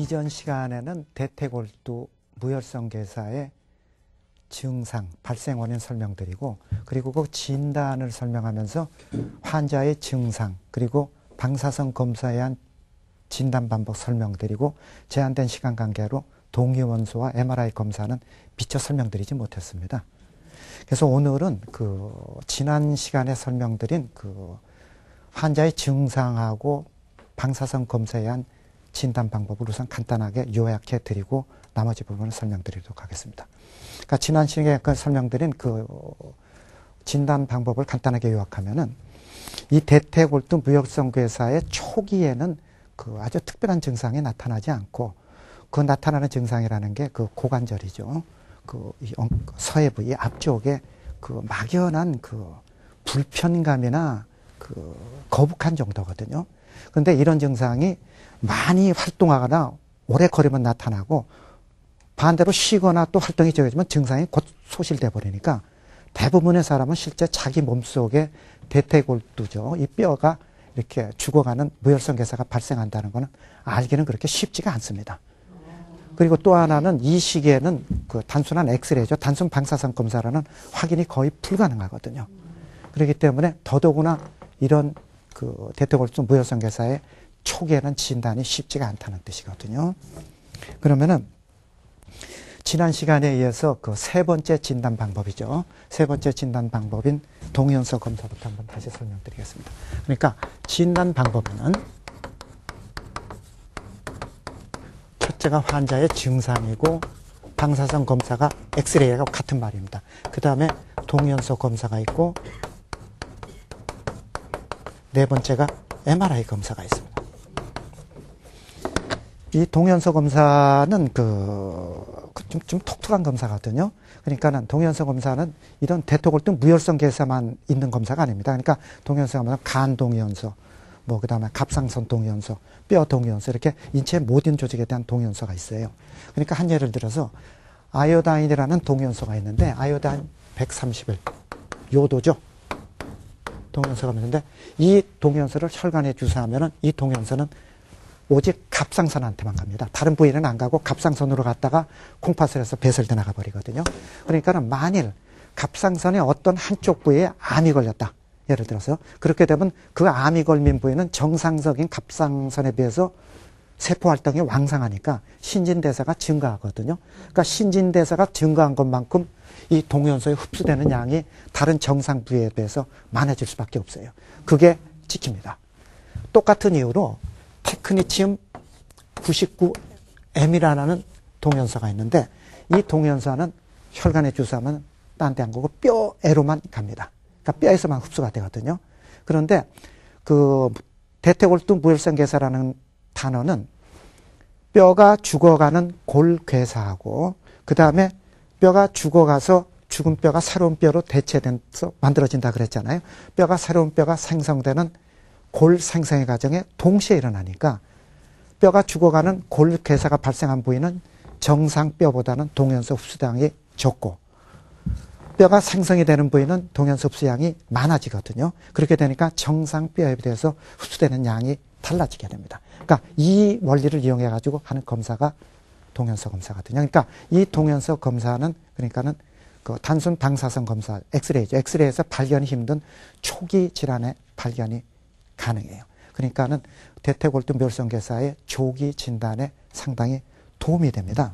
이전 시간에는 대퇴골두 무혈성 괴사의 증상, 발생 원인 설명드리고, 그리고 그 진단을 설명하면서 환자의 증상, 그리고 방사선 검사에 의한 진단 방법 설명드리고, 제한된 시간 관계로 동위원소와 MRI 검사는 미처 설명드리지 못했습니다. 그래서 오늘은 지난 시간에 설명드린 환자의 증상하고 방사선 검사에 의한 진단 방법을 우선 간단하게 요약해 드리고 나머지 부분을 설명드리도록 하겠습니다. 그러니까 지난 시간에 설명드린 진단 방법을 간단하게 요약하면은 이 대퇴골두 무혈성 괴사의 초기에는 아주 특별한 증상이 나타나지 않고, 그 나타나는 증상이라는 게 고관절이죠. 이 서해 부위 앞쪽에 막연한 불편감이나 거북한 정도거든요. 그런데 이런 증상이 많이 활동하거나 오래 걸으면 나타나고, 반대로 쉬거나 또 활동이 적어지면 증상이 곧 소실돼 버리니까 대부분의 사람은 실제 자기 몸속에 대퇴골두죠, 이 뼈가 이렇게 죽어가는 무혈성 괴사가 발생한다는 것은 알기는 그렇게 쉽지가 않습니다. 그리고 또 하나는 이 시기에는 단순한 엑스레이죠, 단순 방사선 검사로는 확인이 거의 불가능하거든요. 그렇기 때문에 더더구나 이런 대퇴골두 무혈성 괴사의 초기에는 진단이 쉽지가 않다는 뜻이거든요. 그러면은 지난 시간에 의해서 세 번째 진단 방법이죠. 세 번째 진단 방법인 동위원소 검사부터 한번 다시 설명드리겠습니다. 그러니까 진단 방법은 첫째가 환자의 증상이고, 방사선 검사가 엑스레이하고 같은 말입니다. 그 다음에 동위원소 검사가 있고, 네 번째가 MRI 검사가 있습니다. 이 동위원소 검사는 좀 독특한 검사거든요. 그러니까는 동위원소 검사는 이런 대퇴골두 무혈성 괴사만 있는 검사가 아닙니다. 그러니까 동위원소 검사는 간 동위원소, 그 다음에 갑상선 동위원소, 뼈 동위원소, 이렇게 인체 모든 조직에 대한 동위원소가 있어요. 그러니까 한 예를 들어서 아이오다인이라는 동위원소가 있는데, 아이오다인 131 요도죠. 동위원소가 있는데, 이 동위원소를 혈관에 주사하면은 이 동위원소는 오직 갑상선한테만 갑니다. 다른 부위는 안 가고 갑상선으로 갔다가 콩팥을 해서 배설돼 나가 버리거든요. 그러니까는 만일 갑상선의 어떤 한쪽 부위에 암이 걸렸다, 예를 들어서 그렇게 되면 그 암이 걸린 부위는 정상적인 갑상선에 비해서 세포 활동이 왕성하니까 신진대사가 증가하거든요. 그러니까 신진대사가 증가한 것만큼 이 동위원소에 흡수되는 양이 다른 정상 부위에 비해서 많아질 수밖에 없어요. 그게 찍힙니다. 똑같은 이유로 테크니치움 99M이라는 동위원소가 있는데, 이 동위원소는 혈관에 주사하면 딴 데 안 가고 뼈에로만 갑니다. 그러니까 뼈에서만 흡수가 되거든요. 그런데 대퇴골두 무혈성 괴사라는 단어는 뼈가 죽어가는 골괴사하고, 그 다음에 뼈가 죽어가서 죽은 뼈가 새로운 뼈로 대체돼서 만들어진다 그랬잖아요. 뼈가 새로운 뼈가 생성되는 골 생성의 과정에 동시에 일어나니까 뼈가 죽어가는 골괴사가 발생한 부위는 정상 뼈보다는 동위원소 흡수량이 적고, 뼈가 생성이 되는 부위는 동위원소 흡수량이 많아지거든요. 그렇게 되니까 정상 뼈에 비해서 흡수되는 양이 달라지게 됩니다. 그러니까 이 원리를 이용해 가지고 하는 검사가 동위원소 검사거든요. 그러니까 이 동위원소 검사는 그러니까는 단순 방사선 검사, 엑스레이죠. 엑스레이에서 발견이 힘든 초기 질환의 발견이 가능해요. 그러니까는 대퇴골두 무혈성 괴사의 조기 진단에 상당히 도움이 됩니다.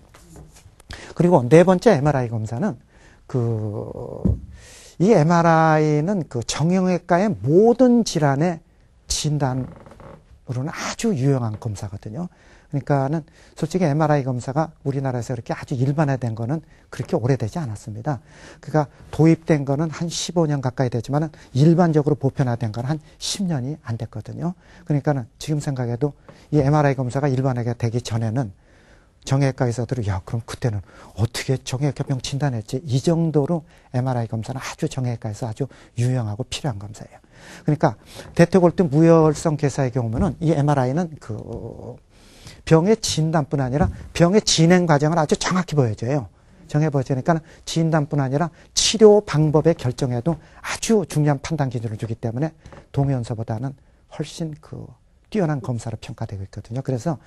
그리고 네 번째 MRI 검사는 이 MRI는 정형외과의 모든 질환의 진단으로는 아주 유용한 검사거든요. 그러니까는 솔직히 MRI 검사가 우리나라에서 이렇게 아주 일반화된 거는 그렇게 오래되지 않았습니다. 그러니까 도입된 거는 한 15년 가까이 되지만은 일반적으로 보편화된 건 한 10년이 안 됐거든요. 그러니까는 지금 생각해도 이 MRI 검사가 일반화가 되기 전에는 정형외과 의사들이 그럼 그때는 어떻게 정형외과병 진단했지? 이 정도로 MRI 검사는 아주 정형외과에서 아주 유용하고 필요한 검사예요. 그러니까 대퇴골두 무혈성 괴사의 경우는 이 MRI는 병의 진단뿐 아니라 병의 진행 과정을 아주 정확히 보여줘요. 정해 보여주니까 진단뿐 아니라 치료 방법의 결정에도 아주 중요한 판단 기준을 주기 때문에 동위원소보다는 훨씬 뛰어난 검사로 평가되고 있거든요. 그래서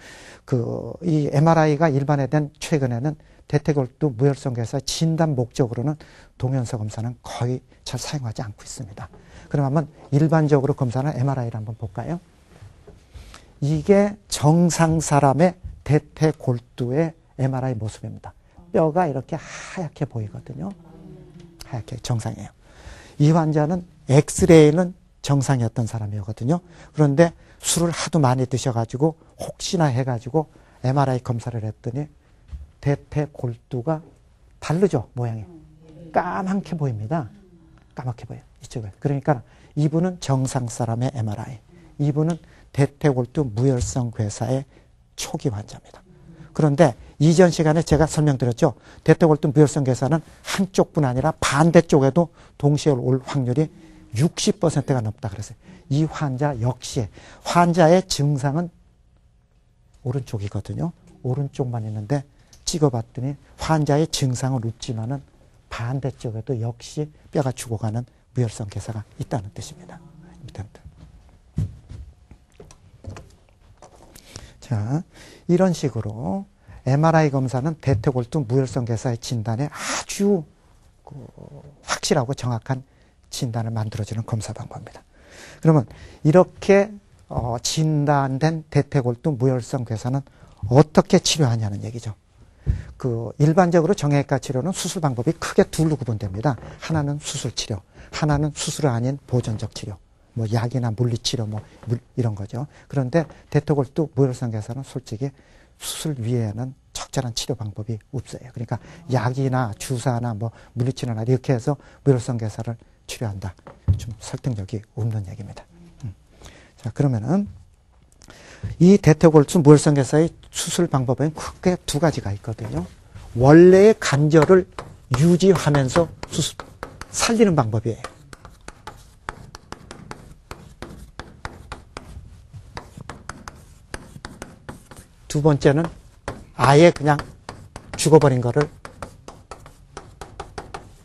이 MRI가 일반화된 최근에는 대퇴골두 무혈성 괴사 진단 목적으로는 동연서 검사는 거의 잘 사용하지 않고 있습니다. 그럼 한번 일반적으로 검사는 MRI를 한번 볼까요? 이게 정상 사람의 대퇴골두의 MRI 모습입니다. 뼈가 이렇게 하얗게 보이거든요. 하얗게 정상이에요. 이 환자는 엑스레이는 정상이었던 사람이거든요. 그런데 술을 하도 많이 드셔가지고 혹시나 해가지고 MRI 검사를 했더니 대퇴골두가 다르죠, 모양이. 까맣게 보입니다. 까맣게 보여요, 이쪽에. 그러니까 이분은 정상 사람의 MRI, 이분은 대퇴골두 무혈성 괴사의 초기 환자입니다. 그런데 이전 시간에 제가 설명드렸죠. 대퇴골두 무혈성 괴사는 한쪽뿐 아니라 반대쪽에도 동시에 올 확률이 60%가 넘다 그랬어요. 이 환자 역시 환자의 증상은 오른쪽이거든요. 오른쪽만 있는데 찍어봤더니 환자의 증상은 없지만은 반대쪽에도 역시 뼈가 죽어가는 무혈성 괴사가 있다는 뜻입니다. 자, 이런 식으로 MRI 검사는 대퇴골두 무혈성 괴사의 진단에 아주 확실하고 정확한 진단을 만들어주는 검사 방법입니다. 그러면 이렇게 진단된 대퇴골두 무혈성 괴사는 어떻게 치료하냐는 얘기죠. 일반적으로 정형외과 치료는 수술 방법이 크게 둘로 구분됩니다. 하나는 수술 치료, 하나는 수술 아닌 보존적 치료. 뭐 약이나 물리치료 이런 거죠. 그런데 대퇴골두 무혈성 괴사는 솔직히 수술 위에는 적절한 치료 방법이 없어요. 그러니까 약이나 주사나 뭐 물리치료나 이렇게 해서 무혈성 괴사를 치료한다. 좀 설득력이 없는 얘기입니다. 자, 그러면은 이 대퇴골두 무혈성 괴사의 수술 방법에는 크게 두 가지가 있거든요. 원래의 관절을 유지하면서 살리는 방법이에요. 두 번째는 아예 그냥 죽어버린 거를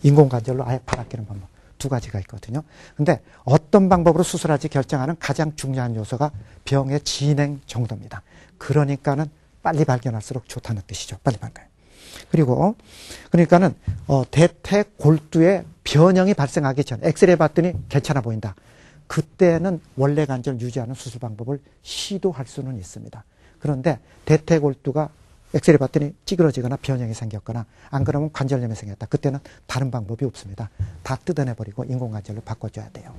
인공관절로 아예 팔아끼는 방법. 두 가지가 있거든요. 근데 어떤 방법으로 수술할지 결정하는 가장 중요한 요소가 병의 진행 정도입니다. 그러니까는 빨리 발견할수록 좋다는 뜻이죠. 빨리 발견. 그리고 그러니까는 대퇴골두의 변형이 발생하기 전 엑스레이 봤더니 괜찮아 보인다. 그때는 원래 관절 유지하는 수술 방법을 시도할 수는 있습니다. 그런데 대퇴골두가 엑스레이 봤더니 찌그러지거나 변형이 생겼거나 안 그러면 관절염이 생겼다. 그때는 다른 방법이 없습니다. 다 뜯어내버리고 인공관절로 바꿔줘야 돼요.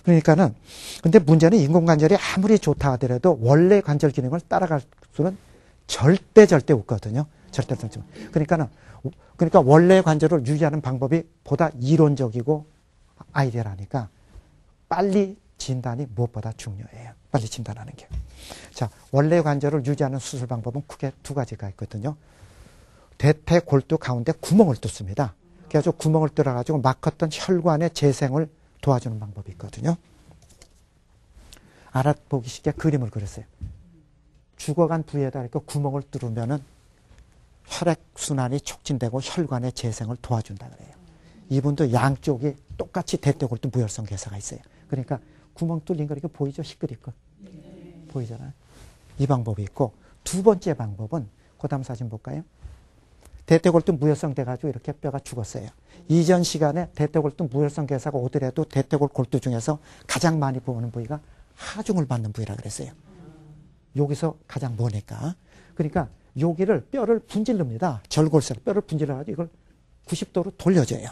그러니까는 근데 문제는 인공관절이 아무리 좋다 하더라도 원래 관절 기능을 따라갈 수는 절대 없거든요. 절대 없지만. 그러니까 원래 관절을 유지하는 방법이 보다 이론적이고 아이디어라니까 빨리 진단이 무엇보다 중요해요. 빨리 진단하는 게. 자, 원래 관절을 유지하는 수술 방법은 크게 두 가지가 있거든요. 대퇴골두 가운데 구멍을 뚫습니다. 그래서 구멍을 뚫어가지고 막혔던 혈관의 재생을 도와주는 방법이 있거든요. 알아보기 쉽게 그림을 그렸어요. 죽어간 부위에다 이렇게 구멍을 뚫으면은 혈액순환이 촉진되고 혈관의 재생을 도와준다 그래요. 이분도 양쪽이 똑같이 대퇴골두 무혈성 괴사가 있어요. 그러니까 구멍 뚫린 거 이렇게 보이죠? 시끄럽고. 보이잖아요. 이 방법이 있고 두 번째 방법은 그 다음 사진 볼까요? 대퇴골두 무혈성 돼가지고 이렇게 뼈가 죽었어요. 이전 시간에 대퇴골두 무혈성 괴사가 오더라도 대퇴골두 중에서 가장 많이 보는 부위가 하중을 받는 부위라 그랬어요. 여기서 가장 머니까. 그러니까 여기를 뼈를 분질릅니다. 절골살 뼈를 분질러가지고 이걸 90도로 돌려줘요.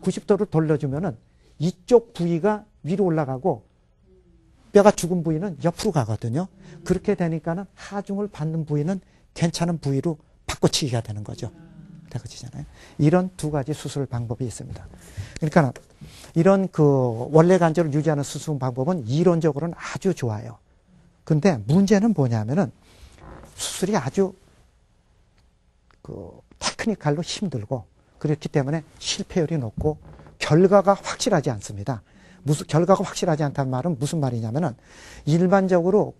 90도로 돌려주면은 이쪽 부위가 위로 올라가고 뼈가 죽은 부위는 옆으로 가거든요. 그렇게 되니까는 하중을 받는 부위는 괜찮은 부위로 바꿔치기가 되는 거죠. 되거든요. 이런 두 가지 수술 방법이 있습니다. 그러니까 이런 원래 관절을 유지하는 수술 방법은 이론적으로는 아주 좋아요. 근데 문제는 뭐냐면은 수술이 아주 테크니컬로 힘들고 그렇기 때문에 실패율이 높고 결과가 확실하지 않습니다. 결과가 확실하지 않다는 말은 무슨 말이냐면은 일반적으로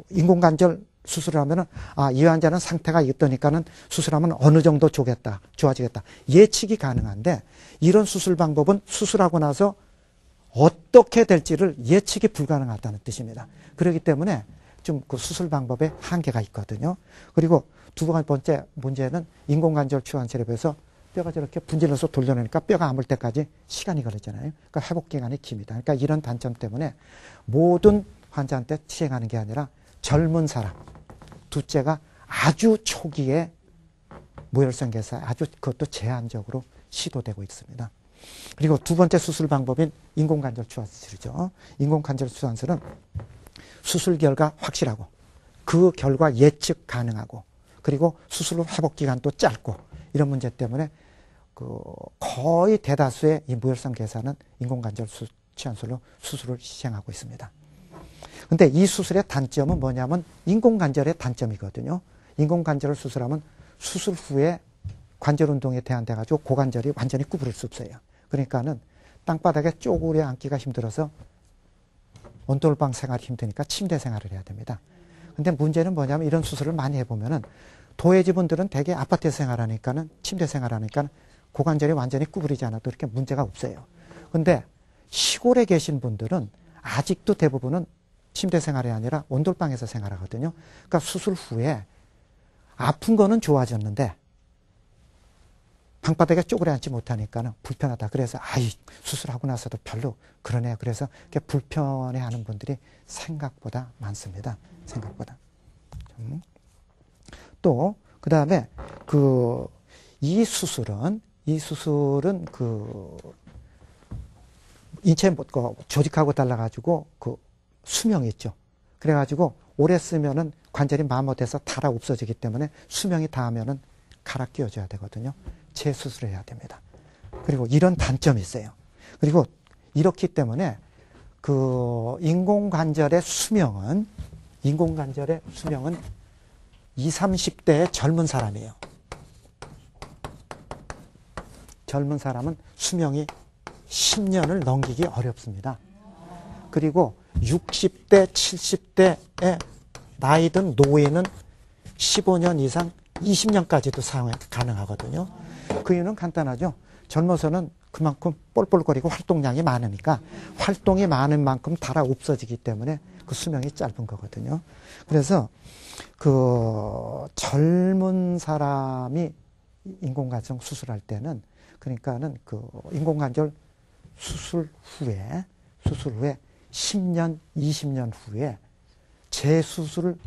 인공관절 수술을 하면은 이 환자는 상태가 있다니까는 수술하면 어느 정도 좋아지겠다. 예측이 가능한데 이런 수술 방법은 수술하고 나서 어떻게 될지를 예측이 불가능하다는 뜻입니다. 그렇기 때문에 좀 그 수술 방법에 한계가 있거든요. 그리고 두 번째 문제는 인공관절 추환술에 비해서 뼈가 저렇게 분질러서 돌려내니까 뼈가 아물 때까지 시간이 걸리잖아요. 그러니까 회복 기간이 깁니다. 그러니까 이런 단점 때문에 모든 환자한테 시행하는 게 아니라 젊은 사람, 둘째가 아주 초기에 무혈성 괴사에 아주 그것도 제한적으로 시도되고 있습니다. 그리고 두 번째 수술 방법인 인공관절 추환술이죠. 인공관절 추환술은 수술 결과 확실하고 그 결과 예측 가능하고 그리고 수술 후 회복 기간도 짧고 이런 문제 때문에 그 거의 대다수의 이 무혈성 괴사는 인공관절 추환술로 수술을 시행하고 있습니다. 근데 이 수술의 단점은 뭐냐면 인공관절의 단점이거든요. 인공관절을 수술하면 수술 후에 관절 운동에 대한돼가지고 고관절이 완전히 구부릴 수 없어요. 그러니까는 땅바닥에 쪼그려 앉기가 힘들어서 온돌방 생활이 힘드니까 침대 생활을 해야 됩니다. 근데 문제는 뭐냐면 이런 수술을 많이 해보면은 도해지분들은 대개 아파트에 생활하니까는 침대 생활하니까 고관절이 완전히 구부리지 않아도 이렇게 문제가 없어요. 근데 시골에 계신 분들은 아직도 대부분은 침대 생활이 아니라 온돌방에서 생활하거든요. 그러니까 수술 후에 아픈 거는 좋아졌는데 방바닥에 쪼그려 앉지 못하니까는 불편하다. 그래서 수술하고 나서도 별로 그러네요. 그래서 이렇게 불편해하는 분들이 생각보다 많습니다. 생각보다. 또 그다음에 이 수술은 그 인체 조직하고 달라가지고 그 수명이 있죠. 그래가지고 오래 쓰면은 관절이 마모돼서 닳아 없어지기 때문에 수명이 닿으면은 갈아 끼워줘야 되거든요. 재수술을 해야 됩니다. 그리고 이런 단점이 있어요. 그리고 이렇기 때문에 그 인공관절의 수명은 20, 30대의 젊은 사람이에요. 젊은 사람은 수명이 10년을 넘기기 어렵습니다. 그리고 60대, 70대의 나이든 노인은 15년 이상 20년까지도 사용 가능하거든요. 그 이유는 간단하죠. 젊어서는 그만큼 뻘뻘거리고 활동량이 많으니까 활동이 많은 만큼 닳아 없어지기 때문에 그 수명이 짧은 거거든요. 그래서 그 젊은 사람이 인공관절 수술할 때는 그러니까는 그 인공관절 수술 후에 10년, 20년 후에 재수술을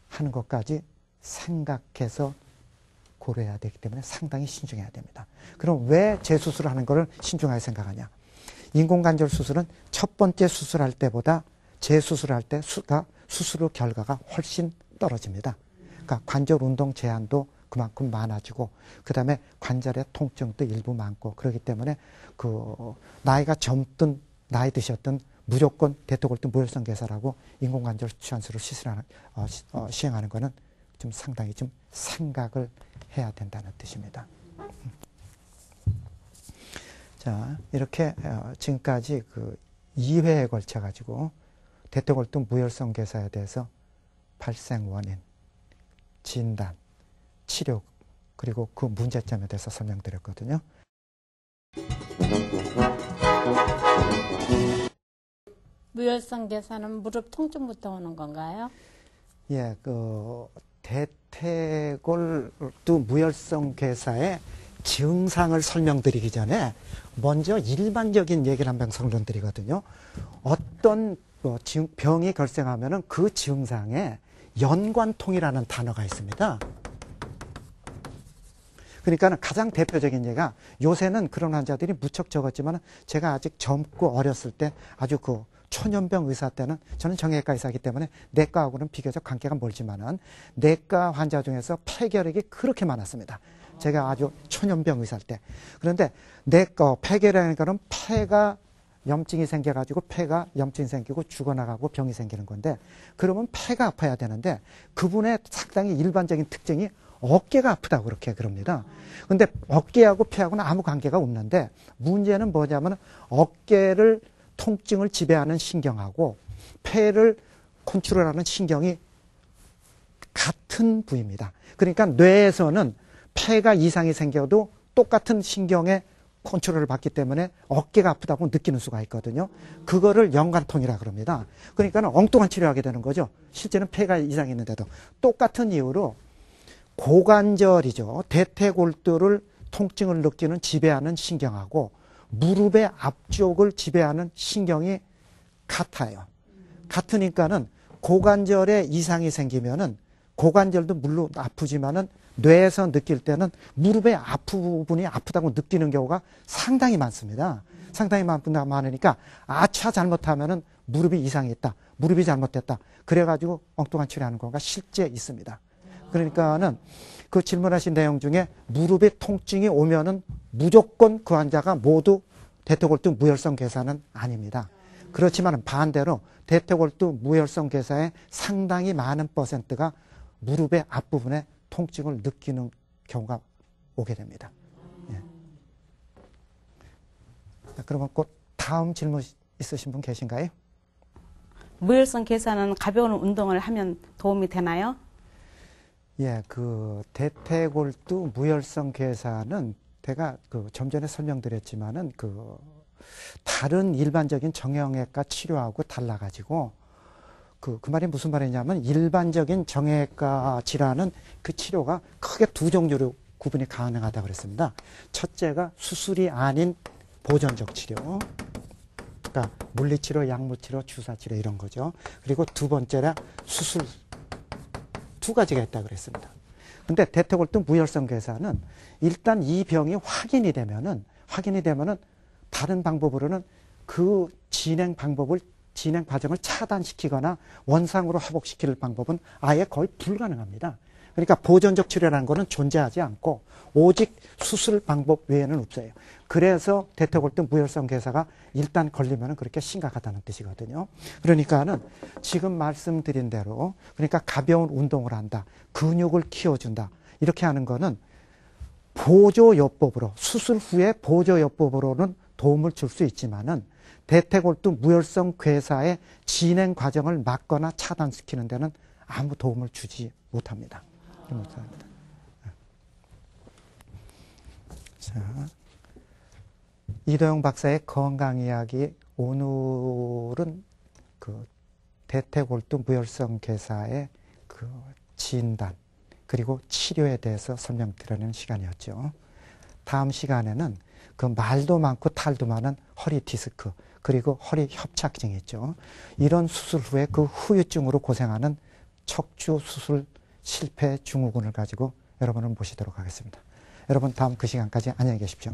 하는 것까지 생각해서 고려해야 되기 때문에 상당히 신중해야 됩니다. 그럼 왜 재수술을 하는 것을 신중하게 생각하냐? 인공관절 수술은 첫 번째 수술할 때보다 재수술할 때 수술 후 결과가 훨씬 떨어집니다. 그러니까 관절 운동 제한도 그만큼 많아지고 그다음에 관절의 통증도 일부 많고 그렇기 때문에 그 나이가 젊든 나이 드셨든 무조건 대퇴골두 무혈성 괴사라고 인공관절 추환술을 시행하는 것은 좀 상당히 좀 생각을 해야 된다는 뜻입니다. 자, 이렇게 지금까지 그 2회에 걸쳐 가지고 대퇴골두 무혈성 괴사에 대해서 발생 원인, 진단, 치료 그리고 그 문제점에 대해서 설명드렸거든요. 무혈성 괴사는 무릎 통증부터 오는 건가요? 예, 그 대퇴골두 무혈성 괴사의 증상을 설명드리기 전에 먼저 일반적인 얘기를 한번 설명드리거든요. 어떤 병이 발생하면은 그 증상에 연관통이라는 단어가 있습니다. 그러니까 가장 대표적인 예가 요새는 그런 환자들이 무척 적었지만 제가 아직 젊고 어렸을 때 아주 그 초년병 의사 때는 저는 정형외과 의사이기 때문에 내과하고는 비교적 관계가 멀지만은 내과 환자 중에서 폐결핵이 그렇게 많았습니다. 제가 아주 초년병 의사일 때. 그런데 폐결핵이라는 거는 폐가 염증이 생겨가지고 폐가 염증이 생기고 죽어나가고 병이 생기는 건데 그러면 폐가 아파야 되는데 그분의 상당히 일반적인 특징이 어깨가 아프다고 그렇게 그럽니다. 근데 어깨하고 폐하고는 아무 관계가 없는데 문제는 뭐냐면 어깨를 통증을 지배하는 신경하고 폐를 컨트롤하는 신경이 같은 부위입니다. 그러니까 뇌에서는 폐가 이상이 생겨도 똑같은 신경의 컨트롤을 받기 때문에 어깨가 아프다고 느끼는 수가 있거든요. 그거를 연관통이라 그럽니다. 그러니까 엉뚱한 치료하게 되는 거죠. 실제는 폐가 이상이 있는데도. 똑같은 이유로 고관절이죠. 대퇴골두를 통증을 느끼는 지배하는 신경하고 무릎의 앞쪽을 지배하는 신경이 같아요. 같으니까는 고관절에 이상이 생기면은 고관절도 물론 아프지만은 뇌에서 느낄 때는 무릎의 앞부분이 아프다고 느끼는 경우가 상당히 많습니다. 상당히 많으니까 아차 잘못하면은 무릎이 이상이 있다. 무릎이 잘못됐다. 그래가지고 엉뚱한 치료하는 경우가 실제 있습니다. 그러니까는 그 질문하신 내용 중에 무릎에 통증이 오면은 무조건 그 환자가 모두 대퇴골두 무혈성 괴사는 아닙니다. 그렇지만 반대로 대퇴골두 무혈성 괴사의 상당히 많은 퍼센트가 무릎의 앞부분에 통증을 느끼는 경우가 오게 됩니다. 예. 그러면 곧 다음 질문 있으신 분 계신가요? 무혈성 괴사는 가벼운 운동을 하면 도움이 되나요? 예, 그 대퇴골두 무혈성 괴사는 제가 좀 전에 설명드렸지만은 다른 일반적인 정형외과 치료하고 달라가지고 그 말이 무슨 말이냐면 일반적인 정형외과 질환은 그 치료가 크게 두 종류로 구분이 가능하다고 그랬습니다. 첫째가 수술이 아닌 보존적 치료. 그러니까 물리치료, 약물치료, 주사치료 이런 거죠. 그리고 두 번째가 수술. 두 가지가 있다고 그랬습니다. 근데 대퇴골두 무혈성 괴사는 일단 이 병이 확인이 되면은 다른 방법으로는 그 진행 과정을 차단시키거나 원상으로 회복시킬 방법은 아예 거의 불가능합니다. 그러니까 보존적 치료라는 거는 존재하지 않고 오직 수술 방법 외에는 없어요. 그래서 대퇴골두 무혈성 괴사가 일단 걸리면 그렇게 심각하다는 뜻이거든요. 그러니까는 지금 말씀드린 대로 그러니까 가벼운 운동을 한다. 근육을 키워준다. 이렇게 하는 거는 보조요법으로 수술 후에 보조요법으로는 도움을 줄 수 있지만은 대퇴골두 무혈성 괴사의 진행 과정을 막거나 차단시키는 데는 아무 도움을 주지 못합니다. 자, 이도영 박사의 건강 이야기 오늘은 대퇴골두 무혈성 괴사의 진단 그리고 치료에 대해서 설명드리는 시간이었죠. 다음 시간에는 말도 많고 탈도 많은 허리 디스크 그리고 허리 협착증이 있죠. 이런 수술 후에 그 후유증으로 고생하는 척추 수술 실패 증후군을 가지고 여러분을 모시도록 하겠습니다. 여러분 다음 그 시간까지 안녕히 계십시오.